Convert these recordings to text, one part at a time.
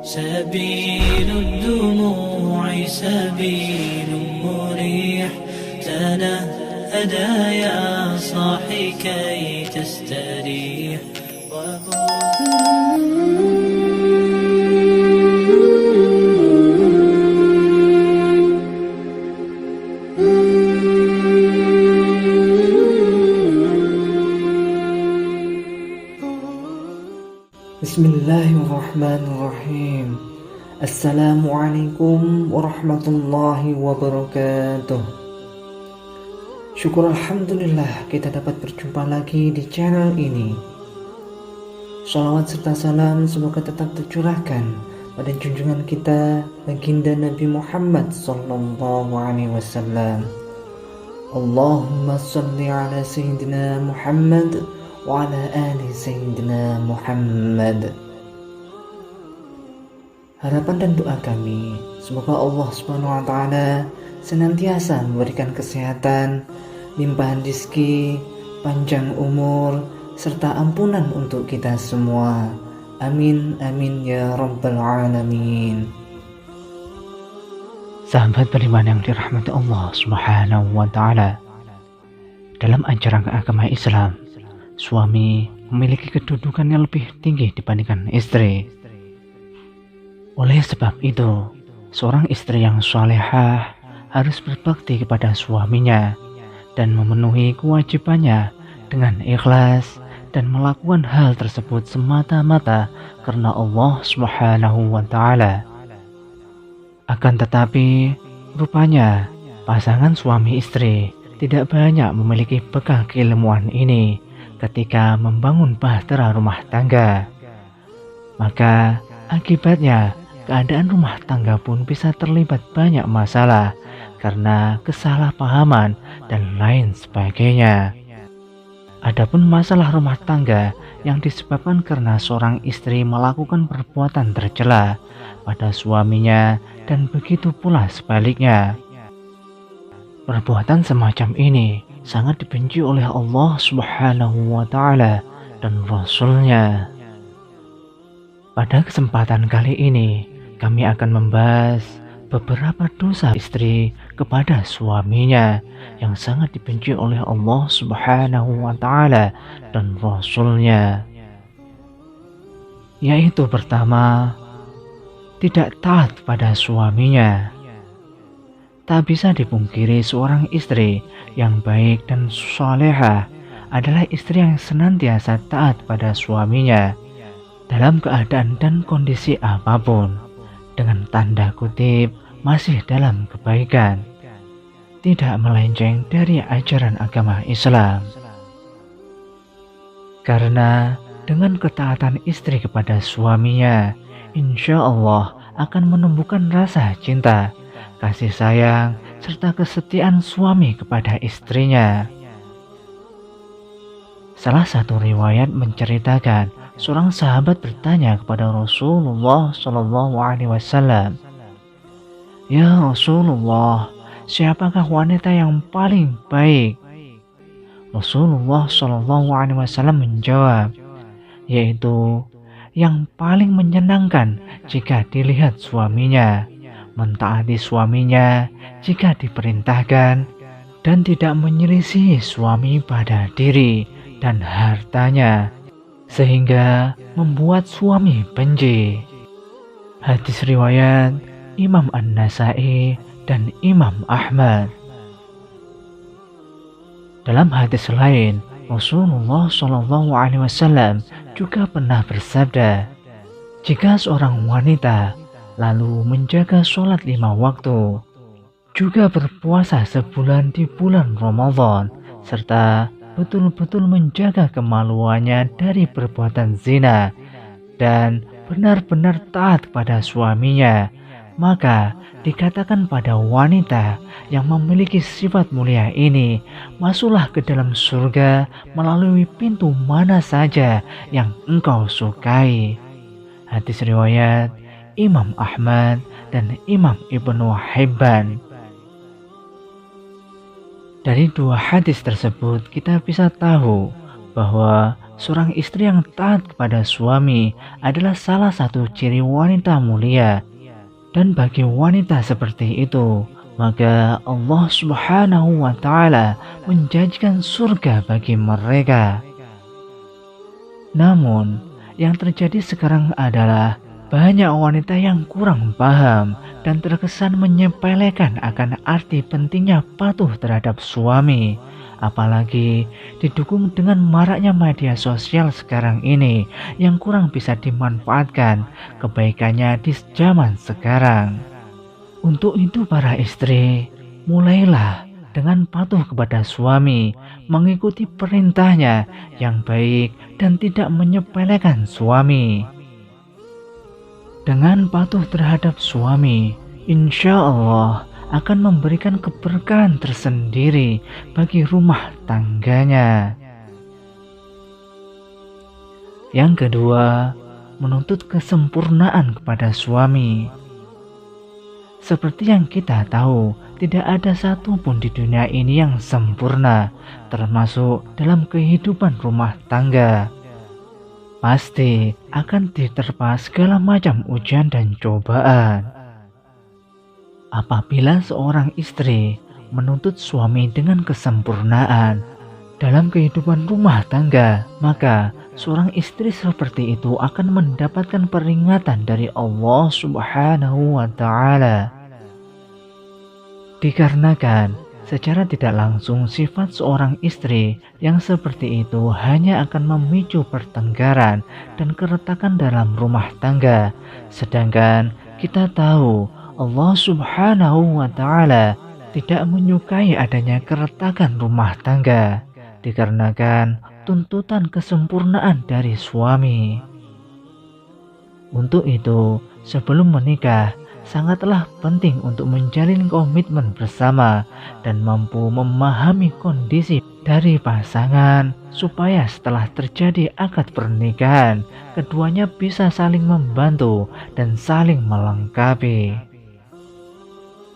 سبيل الدموع سبيل مريح، تنهدى يا صاحي كي تستريح. Bismillahirrahmanirrahim. Assalamualaikum warahmatullahi wabarakatuh. Syukur alhamdulillah kita dapat berjumpa lagi di channel ini. Shalawat serta salam semoga tetap tercurahkan pada junjungan kita baginda Nabi Muhammad sallallahu alaihi wasallam. Allahumma shalli ala sayyidina Muhammad wa ala ali sayyidina Muhammad. Harapan dan doa kami semoga Allah Subhanahu wa taala senantiasa memberikan kesehatan, limpahan rezeki, panjang umur serta ampunan untuk kita semua. Amin amin ya rabbal alamin. Sahabat beriman yang dirahmati Allah Subhanahu wa taala, dalam ajaran agama Islam, suami memiliki kedudukan yang lebih tinggi dibandingkan istri. Oleh sebab itu, seorang istri yang salehah harus berbakti kepada suaminya dan memenuhi kewajibannya dengan ikhlas dan melakukan hal tersebut semata-mata karena Allah Subhanahu wa taala. Akan tetapi, rupanya pasangan suami istri tidak banyak memiliki bekal keilmuan ini ketika membangun bahtera rumah tangga. Maka akibatnya keadaan rumah tangga pun bisa terlibat banyak masalah karena kesalahpahaman dan lain sebagainya. Adapun masalah rumah tangga yang disebabkan karena seorang istri melakukan perbuatan tercela pada suaminya dan begitu pula sebaliknya. Perbuatan semacam ini sangat dibenci oleh Allah Subhanahu wa taala dan Rasul-Nya. Pada kesempatan kali ini, kami akan membahas beberapa dosa istri kepada suaminya yang sangat dibenci oleh Allah Subhanahu wa taala dan Rasul-Nya. Yaitu pertama, tidak taat pada suaminya. Tak bisa dipungkiri seorang istri yang baik dan salehah adalah istri yang senantiasa taat pada suaminya dalam keadaan dan kondisi apapun, dengan tanda kutip masih dalam kebaikan, tidak melenceng dari ajaran agama Islam. Karena dengan ketaatan istri kepada suaminya, insya Allah akan menumbuhkan rasa cinta, kasih sayang, serta kesetiaan suami kepada istrinya. Salah satu riwayat menceritakan seorang sahabat bertanya kepada Rasulullah Shallallahu Alaihi Wasallam, "Ya Rasulullah, siapakah wanita yang paling baik?" Rasulullah Shallallahu Alaihi Wasallam menjawab, yaitu yang paling menyenangkan jika dilihat suaminya, mentaati suaminya jika diperintahkan, dan tidak menyelisihi suami pada diri dan hartanya, sehingga membuat suami benci. Hadis riwayat Imam An-Nasai dan Imam Ahmad. Dalam hadis lain, Rasulullah Shallallahu Alaihi Wasallam juga pernah bersabda, jika seorang wanita lalu menjaga sholat 5 waktu, juga berpuasa sebulan di bulan Ramadan, serta betul-betul menjaga kemaluannya dari perbuatan zina dan benar-benar taat pada suaminya, maka dikatakan pada wanita yang memiliki sifat mulia ini, masuklah ke dalam surga melalui pintu mana saja yang engkau sukai. Hadis riwayat Imam Ahmad dan Imam Ibnu Hibban. Dari dua hadis tersebut kita bisa tahu bahwa seorang istri yang taat kepada suami adalah salah satu ciri wanita mulia. Dan bagi wanita seperti itu, maka Allah Subhanahu wa Ta'ala menjanjikan surga bagi mereka. Namun, yang terjadi sekarang adalah banyak wanita yang kurang paham dan terkesan menyepelekan akan arti pentingnya patuh terhadap suami, apalagi didukung dengan maraknya media sosial sekarang ini yang kurang bisa dimanfaatkan kebaikannya di zaman sekarang. Untuk itu para istri, mulailah dengan patuh kepada suami, mengikuti perintahnya yang baik dan tidak menyepelekan suami. Dengan patuh terhadap suami, insya Allah akan memberikan keberkahan tersendiri bagi rumah tangganya. Yang kedua, menuntut kesempurnaan kepada suami. Seperti yang kita tahu, tidak ada satupun di dunia ini yang sempurna, termasuk dalam kehidupan rumah tangga. Pasti akan diterpa segala macam ujian dan cobaan. Apabila seorang istri menuntut suami dengan kesempurnaan dalam kehidupan rumah tangga, maka seorang istri seperti itu akan mendapatkan peringatan dari Allah Subhanahu wa Ta'ala. Dikarenakan secara tidak langsung sifat seorang istri yang seperti itu hanya akan memicu pertengkaran dan keretakan dalam rumah tangga. Sedangkan kita tahu Allah Subhanahu wa Ta'ala tidak menyukai adanya keretakan rumah tangga, dikarenakan tuntutan kesempurnaan dari suami. Untuk itu, sebelum menikah, sangatlah penting untuk menjalin komitmen bersama dan mampu memahami kondisi dari pasangan supaya setelah terjadi akad pernikahan, keduanya bisa saling membantu dan saling melengkapi.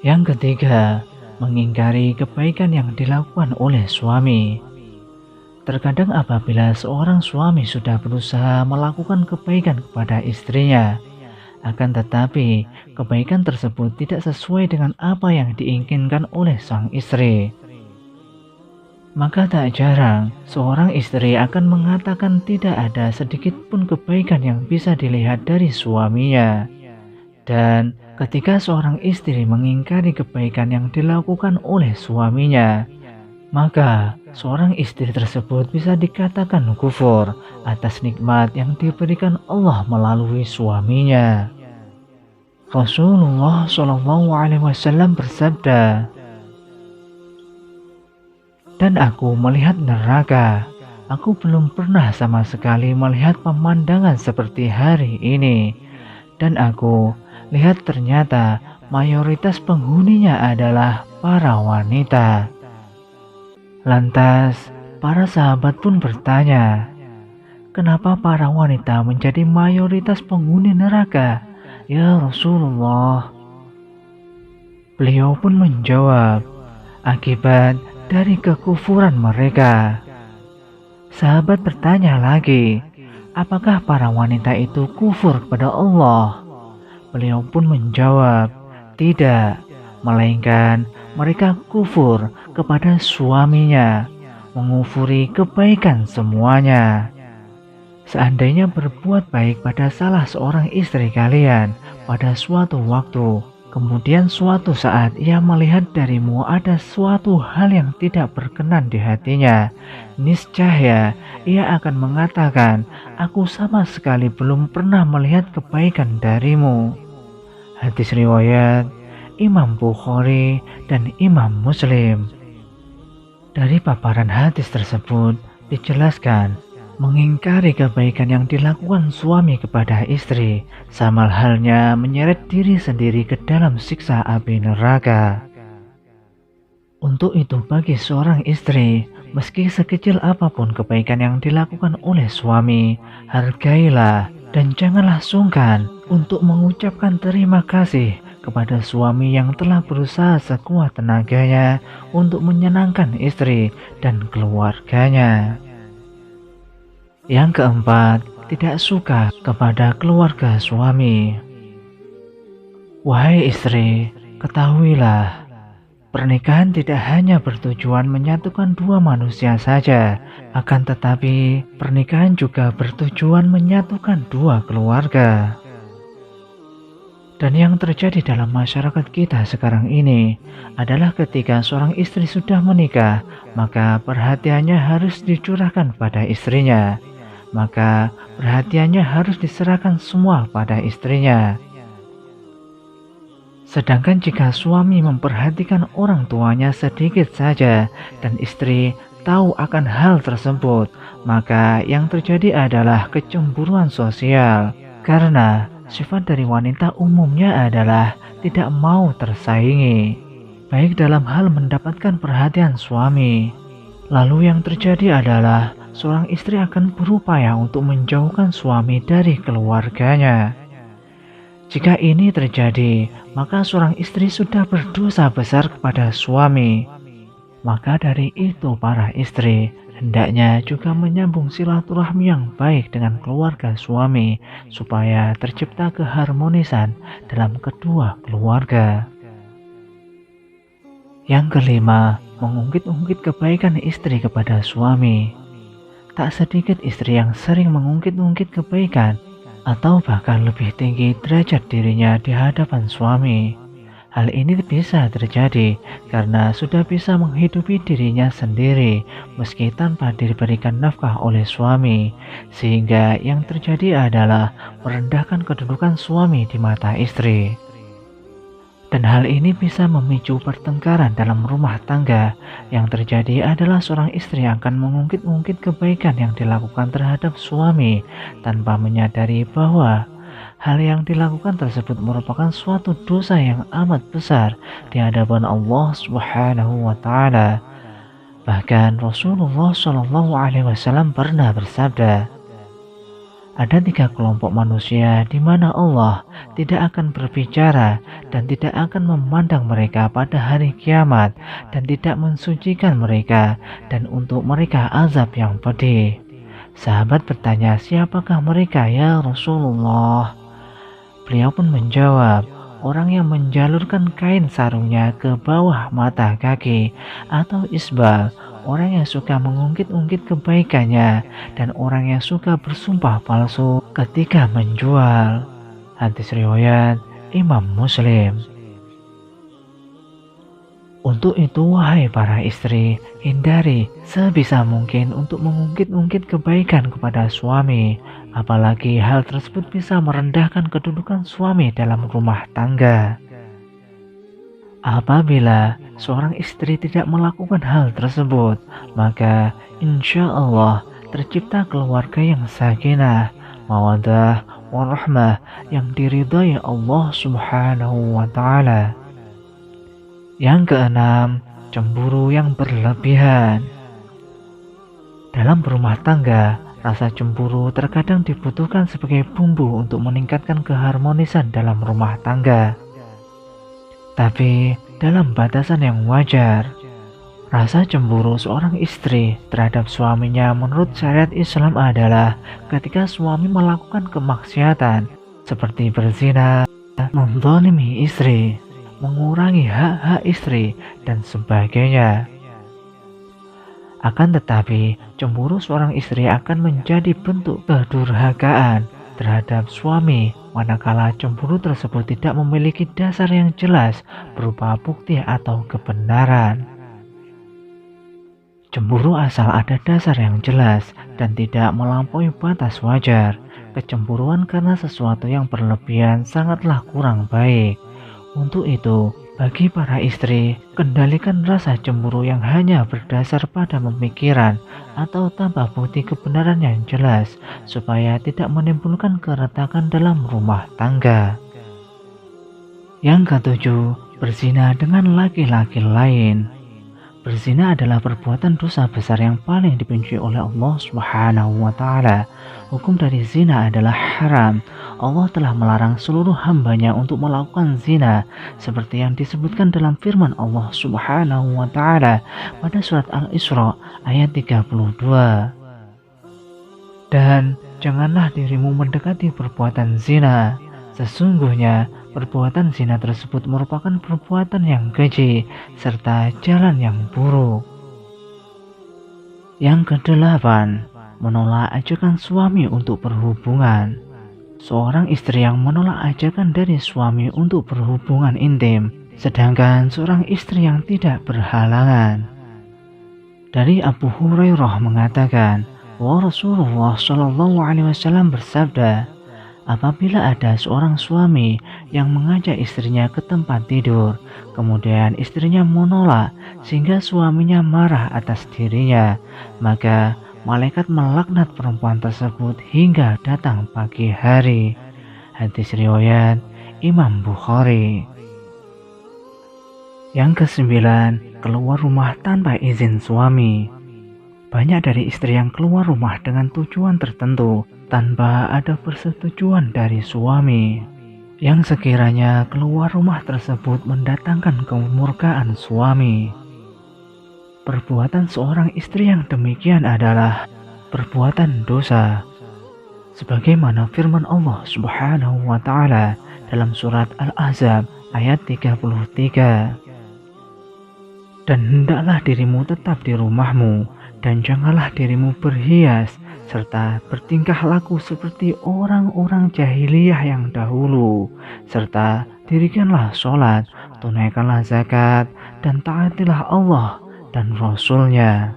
Yang ketiga, mengingkari kebaikan yang dilakukan oleh suami. Terkadang apabila seorang suami sudah berusaha melakukan kebaikan kepada istrinya, akan tetapi kebaikan tersebut tidak sesuai dengan apa yang diinginkan oleh sang istri, maka tak jarang seorang istri akan mengatakan tidak ada sedikit pun kebaikan yang bisa dilihat dari suaminya. Dan ketika seorang istri mengingkari kebaikan yang dilakukan oleh suaminya, maka seorang istri tersebut bisa dikatakan kufur atas nikmat yang diberikan Allah melalui suaminya. Rasulullah SAW bersabda, "Dan aku melihat neraka, aku belum pernah sama sekali melihat pemandangan seperti hari ini. Dan aku lihat ternyata mayoritas penghuninya adalah para wanita." Lantas, para sahabat pun bertanya, "Kenapa para wanita menjadi mayoritas penghuni neraka, ya Rasulullah?" Beliau pun menjawab, "Akibat dari kekufuran mereka." Sahabat bertanya lagi, "Apakah para wanita itu kufur kepada Allah?" Beliau pun menjawab, "Tidak, melainkan mereka kufur kepada suaminya, mengufuri kebaikan semuanya. Seandainya berbuat baik pada salah seorang istri kalian pada suatu waktu, kemudian suatu saat ia melihat darimu ada suatu hal yang tidak berkenan di hatinya, niscaya ia akan mengatakan, 'Aku sama sekali belum pernah melihat kebaikan darimu.'" Hadis riwayat Imam Bukhari dan Imam Muslim. Dari paparan hadis tersebut dijelaskan, mengingkari kebaikan yang dilakukan suami kepada istri sama halnya menyeret diri sendiri ke dalam siksa api neraka. Untuk itu bagi seorang istri, meski sekecil apapun kebaikan yang dilakukan oleh suami, hargailah dan janganlah sungkan untuk mengucapkan terima kasih kepada suami yang telah berusaha sekuat tenaganya untuk menyenangkan istri dan keluarganya. Yang keempat, tidak suka kepada keluarga suami. Wahai istri, ketahuilah, pernikahan tidak hanya bertujuan menyatukan dua manusia saja, akan tetapi pernikahan juga bertujuan menyatukan dua keluarga. Dan yang terjadi dalam masyarakat kita sekarang ini adalah ketika seorang istri sudah menikah, maka perhatiannya harus dicurahkan pada istrinya. Maka perhatiannya harus diserahkan semua pada istrinya. Sedangkan jika suami memperhatikan orang tuanya sedikit saja dan istri tahu akan hal tersebut, maka yang terjadi adalah kecemburuan sosial. Karena sifat dari wanita umumnya adalah tidak mau tersaingi, baik dalam hal mendapatkan perhatian suami. Lalu yang terjadi adalah seorang istri akan berupaya untuk menjauhkan suami dari keluarganya. Jika ini terjadi, maka seorang istri sudah berdosa besar kepada suami. Maka dari itu para istri hendaknya juga menyambung silaturahmi yang baik dengan keluarga suami supaya tercipta keharmonisan dalam kedua keluarga. Yang kelima, mengungkit-ungkit kebaikan istri kepada suami. Tak sedikit istri yang sering mengungkit-ungkit kebaikan atau bahkan lebih tinggi derajat dirinya di hadapan suami. Hal ini bisa terjadi karena sudah bisa menghidupi dirinya sendiri meski tanpa diberikan nafkah oleh suami, sehingga yang terjadi adalah merendahkan kedudukan suami di mata istri. Dan hal ini bisa memicu pertengkaran dalam rumah tangga. Yang terjadi adalah seorang istri akan mengungkit-ungkit kebaikan yang dilakukan terhadap suami tanpa menyadari bahwa hal yang dilakukan tersebut merupakan suatu dosa yang amat besar di hadapan Allah Subhanahu wa Ta'ala. Bahkan Rasulullah SAW pernah bersabda, ada 3 kelompok manusia di mana Allah tidak akan berbicara dan tidak akan memandang mereka pada hari kiamat dan tidak mensucikan mereka dan untuk mereka azab yang pedih. Sahabat bertanya, siapakah mereka ya Rasulullah? Beliau pun menjawab, orang yang menjalurkan kain sarungnya ke bawah mata kaki atau isbal, orang yang suka mengungkit-ungkit kebaikannya, dan orang yang suka bersumpah palsu ketika menjual. Hadis riwayat Imam Muslim. Untuk itu wahai para istri, hindari sebisa mungkin untuk mengungkit-ungkit kebaikan kepada suami, apalagi hal tersebut bisa merendahkan kedudukan suami dalam rumah tangga. Apabila seorang istri tidak melakukan hal tersebut, maka insya Allah tercipta keluarga yang sakinah, mawaddah, warahmah yang diridhai Allah Subhanahu wa Ta'ala. Yang keenam, cemburu yang berlebihan. Dalam berumah tangga, rasa cemburu terkadang dibutuhkan sebagai bumbu untuk meningkatkan keharmonisan dalam rumah tangga. Tapi dalam batasan yang wajar. Rasa cemburu seorang istri terhadap suaminya menurut syariat Islam adalah ketika suami melakukan kemaksiatan seperti berzina, menzalimi istri, mengurangi hak-hak istri, dan sebagainya. Akan tetapi, cemburu seorang istri akan menjadi bentuk kedurhakaan terhadap suami manakala cemburu tersebut tidak memiliki dasar yang jelas berupa bukti atau kebenaran. Cemburu asal ada dasar yang jelas dan tidak melampaui batas wajar. Kecemburuan karena sesuatu yang berlebihan sangatlah kurang baik. Untuk itu, bagi para istri, kendalikan rasa cemburu yang hanya berdasar pada pemikiran atau tanpa bukti kebenaran yang jelas, supaya tidak menimbulkan keretakan dalam rumah tangga. Yang ketujuh, berzina dengan laki-laki lain. Berzina adalah perbuatan dosa besar yang paling dibenci oleh Allah Subhanahu wa Ta'ala. Hukum dari zina adalah haram. Allah telah melarang seluruh hambanya untuk melakukan zina, seperti yang disebutkan dalam firman Allah Subhanahu wa Ta'ala pada surat Al-Isra ayat 32. Dan janganlah dirimu mendekati perbuatan zina. Sesungguhnya perbuatan zina tersebut merupakan perbuatan yang keji serta jalan yang buruk. Yang kedelapan, menolak ajakan suami untuk berhubungan. Seorang istri yang menolak ajakan dari suami untuk berhubungan intim, sedangkan seorang istri yang tidak berhalangan. Dari Abu Hurairah mengatakan, bahwa Rasulullah Shallallahu Alaihi Wasallam bersabda, apabila ada seorang suami yang mengajak istrinya ke tempat tidur, kemudian istrinya menolak sehingga suaminya marah atas dirinya, maka malaikat melaknat perempuan tersebut hingga datang pagi hari. Hadis riwayat Imam Bukhari. Yang kesembilan, keluar rumah tanpa izin suami. Banyak dari istri yang keluar rumah dengan tujuan tertentu tanpa ada persetujuan dari suami, yang sekiranya keluar rumah tersebut mendatangkan kemurkaan suami. Perbuatan seorang istri yang demikian adalah perbuatan dosa, sebagaimana firman Allah Subhanahu wa Ta'ala dalam surat Al-Ahzab ayat 33. Dan hendaklah dirimu tetap di rumahmu, dan janganlah dirimu berhias, serta bertingkah laku seperti orang-orang jahiliyah yang dahulu, serta dirikanlah sholat, tunaikanlah zakat, dan taatilah Allah dan Rasul-Nya.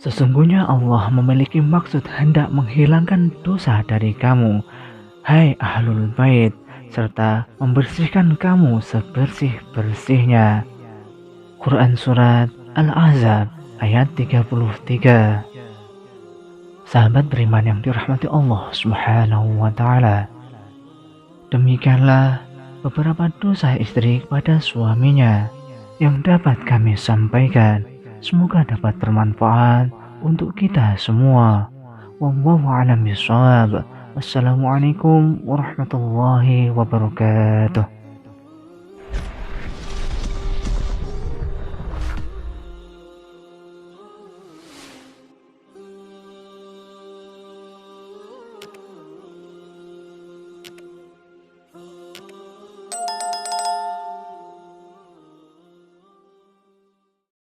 Sesungguhnya Allah memiliki maksud hendak menghilangkan dosa dari kamu, hai ahlul bait, serta membersihkan kamu sebersih-bersihnya. Quran Surat Al-Ahzab ayat 33. Sahabat beriman yang dirahmati Allah Subhanahu wa Ta'ala, demikianlah beberapa dosa istri kepada suaminya yang dapat kami sampaikan. Semoga dapat bermanfaat untuk kita semua. Wallahu a'lam bishawab. Wassalamualaikum warahmatullahi wabarakatuh.